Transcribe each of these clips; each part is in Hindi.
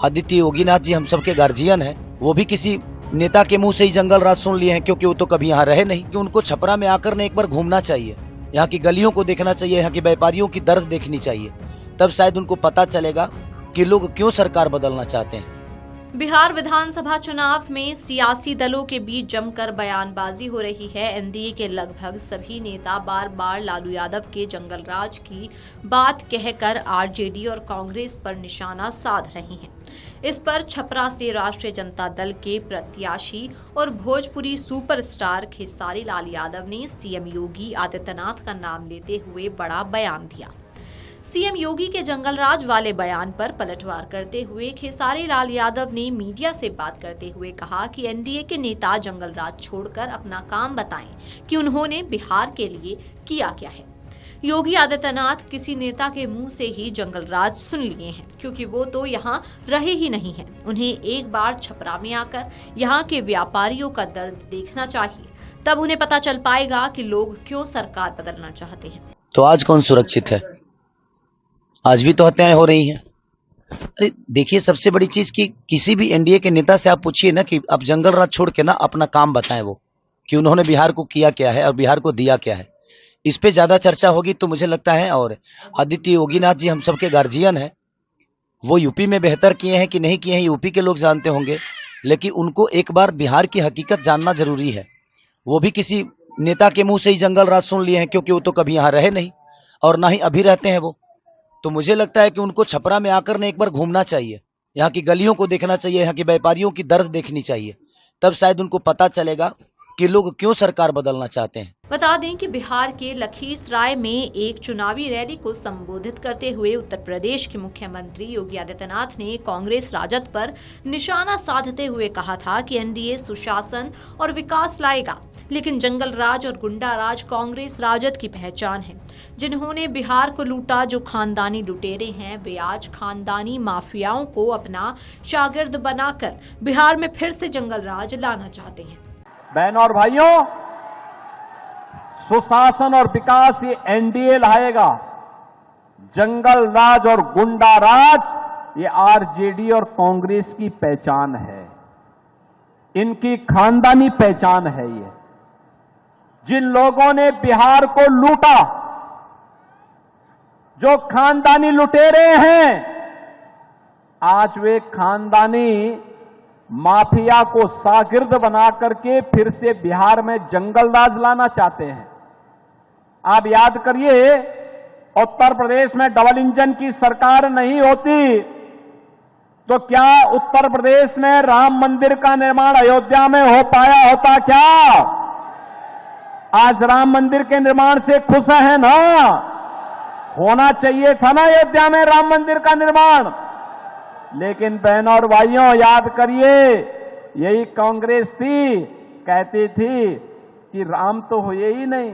आदित्य योगीनाथ जी हम सबके गार्जियन हैं। वो भी किसी नेता के मुंह से ही जंगल राज सुन लिए हैं, क्योंकि वो तो कभी यहाँ रहे नहीं। कि उनको छपरा में आकर ने एक बार घूमना चाहिए, यहाँ की गलियों को देखना चाहिए, यहाँ के व्यापारियों की दर्द देखनी चाहिए, तब शायद उनको पता चलेगा कि लोग क्यों सरकार बदलना चाहते हैं। बिहार विधानसभा चुनाव में सियासी दलों के बीच जमकर बयानबाजी हो रही है। एनडीए के लगभग सभी नेता बार बार लालू यादव के जंगल राज की बात कहकर आरजेडी और कांग्रेस पर निशाना साध रही हैं। इस पर छपरा से राष्ट्रीय जनता दल के प्रत्याशी और भोजपुरी सुपरस्टार खेसारी लाल यादव ने सीएम योगी आदित्यनाथ का नाम लेते हुए बड़ा बयान दिया। सीएम योगी के जंगल राज वाले बयान पर पलटवार करते हुए खेसारी लाल यादव ने मीडिया से बात करते हुए कहा कि एनडीए के नेता जंगल राज छोड़कर अपना काम बताएं कि उन्होंने बिहार के लिए किया क्या है। योगी आदित्यनाथ किसी नेता के मुंह से ही जंगल राज सुन लिए हैं, क्योंकि वो तो यहाँ रहे ही नहीं हैं। उन्हें एक बार छपरा में आकर यहाँ के व्यापारियों का दर्द देखना चाहिए, तब उन्हें पता चल पाएगा कि लोग क्यों सरकार बदलना चाहते हैं। तो आज कौन सुरक्षित है? आज भी तो हत्याएं हो रही हैं। अरे देखिए, सबसे बड़ी चीज कि किसी भी एनडीए के नेता से आप पूछिए ना कि आप जंगल राज छोड़ के ना अपना काम बताएं, वो कि उन्होंने बिहार को किया क्या है और बिहार को दिया क्या है। इस पे ज्यादा चर्चा होगी तो मुझे लगता है। और आदित्य योगीनाथ जी हम सबके गार्जियन हैं। वो यूपी में बेहतर किए हैं कि नहीं किए हैं यूपी के लोग जानते होंगे, लेकिन उनको एक बार बिहार की हकीकत जानना जरूरी है। वो भी किसी नेता के मुंह से ही जंगल राज सुन लिए हैं, क्योंकि वो तो कभी यहाँ रहे नहीं और ना ही अभी रहते हैं वो। तो मुझे लगता है कि उनको छपरा में आकर ने एक बार घूमना चाहिए, यहाँ की गलियों को देखना चाहिए, यहाँ के व्यापारियों की दर्द देखनी चाहिए, तब शायद उनको पता चलेगा कि लोग क्यों सरकार बदलना चाहते हैं। बता दें कि बिहार के लखीसराय में एक चुनावी रैली को संबोधित करते हुए उत्तर प्रदेश के मुख्यमंत्री योगी आदित्यनाथ ने कांग्रेस राजद पर निशाना साधते हुए कहा था कि एनडीए सुशासन और विकास लाएगा, लेकिन जंगल राज और गुंडा राज कांग्रेस राजद की पहचान है। जिन्होंने बिहार को लूटा, जो खानदानी लुटेरे हैं, वे आज खानदानी माफियाओं को अपना शागिर्द बनाकर बिहार में फिर से जंगल राज लाना चाहते हैं। बहनों और भाइयों, सुशासन और विकास ये एनडीए लाएगा। जंगल राज और गुंडा राज ये आरजेडी और कांग्रेस की पहचान है, इनकी खानदानी पहचान है। ये जिन लोगों ने बिहार को लूटा, जो खानदानी लुटेरे हैं, आज वे खानदानी माफिया को शागिर्द बना करके फिर से बिहार में जंगल राज लाना चाहते हैं। आप याद करिए, उत्तर प्रदेश में डबल इंजन की सरकार नहीं होती तो क्या उत्तर प्रदेश में राम मंदिर का निर्माण अयोध्या में हो पाया होता? क्या आज राम मंदिर के निर्माण से खुश है ना? होना चाहिए था ना अयोध्या में राम मंदिर का निर्माण। लेकिन बहनों और भाइयों, याद करिए, यही कांग्रेस थी, कहती थी कि राम तो हुए ही नहीं।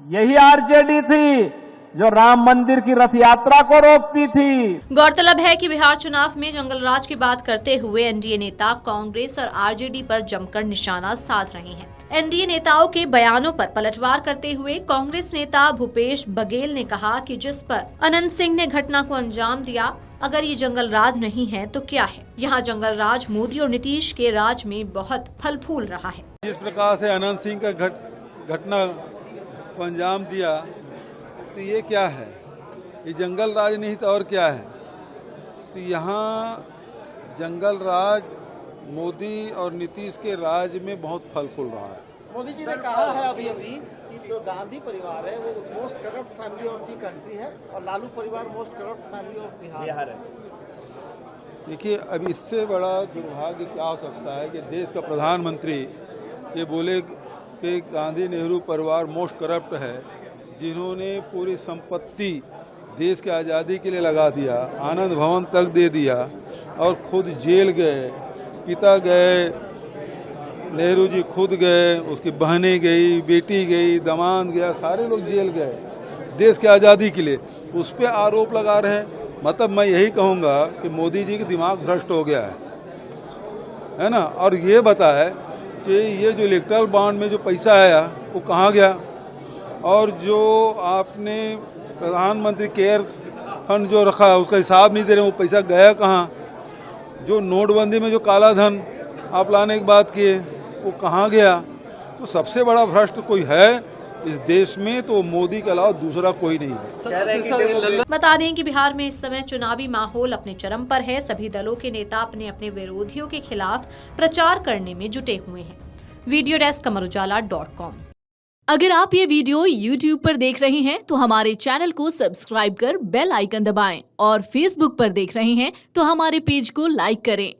यही आरजेडी थी जो राम मंदिर की रथ यात्रा को रोकती थी। गौरतलब है कि बिहार चुनाव में जंगल राज की बात करते हुए एनडीए नेता कांग्रेस और आरजेडी पर जमकर निशाना साध रहे हैं। एनडीए नेताओं के बयानों पर पलटवार करते हुए कांग्रेस नेता भूपेश बघेल ने कहा कि जिस पर अनंत सिंह ने घटना को अंजाम दिया, अगर ये जंगल राज नहीं है तो क्या है? यहाँ जंगल राज मोदी और नीतीश के राज में बहुत फल फूल रहा है। जिस प्रकार से अनंत सिंह का घटना को अंजाम दिया, तो ये क्या है? ये जंगल राज नहीं तो और क्या है? तो यहाँ जंगल राज मोदी और नीतीश के राज में बहुत फल फूल रहा है। मोदी जी ने कहा है अभी कि जो गांधी परिवार है वो most corrupt family of the country है और लालू परिवार most corrupt family of Bihar है। देखिए, अब इससे बड़ा दुर्भाग्य क्या हो सकता है कि देश का प्रधानमंत्री ये बोले कि गांधी नेहरू परिवार मोस्ट करप्ट है, जिन्होंने पूरी संपत्ति देश की आज़ादी के लिए लगा दिया, आनंद भवन तक दे दिया और खुद जेल गए। पिता गए, नेहरू जी खुद गए, उसकी बहनें गई, बेटी गई, दामाद गया, सारे लोग जेल गए देश की आज़ादी के लिए। उस पर आरोप लगा रहे हैं। मतलब मैं यही कहूँगा कि मोदी जी का दिमाग भ्रष्ट हो गया है ना। और ये बताए कि ये जो इलेक्ट्रल बॉन्ड में जो पैसा आया वो कहाँ गया, और जो आपने प्रधानमंत्री केयर फंड जो रखा है उसका हिसाब नहीं दे रहे, वो पैसा गया कहाँ। जो नोटबंदी में जो काला धन आप लाने की बात किए वो कहाँ गया। तो सबसे बड़ा भ्रष्ट कोई है इस देश में तो मोदी के अलावा दूसरा कोई नहीं है। बता दें कि बिहार में इस समय चुनावी माहौल अपने चरम पर है। सभी दलों के नेता अपने अपने विरोधियों के खिलाफ प्रचार करने में जुटे हुए हैं। Video desk amarujala.com। अगर आप ये वीडियो YouTube पर देख रहे हैं तो हमारे चैनल को सब्सक्राइब कर बेल आइकन दबाएं और Facebook पर देख रहे हैं तो हमारे पेज को लाइक करें।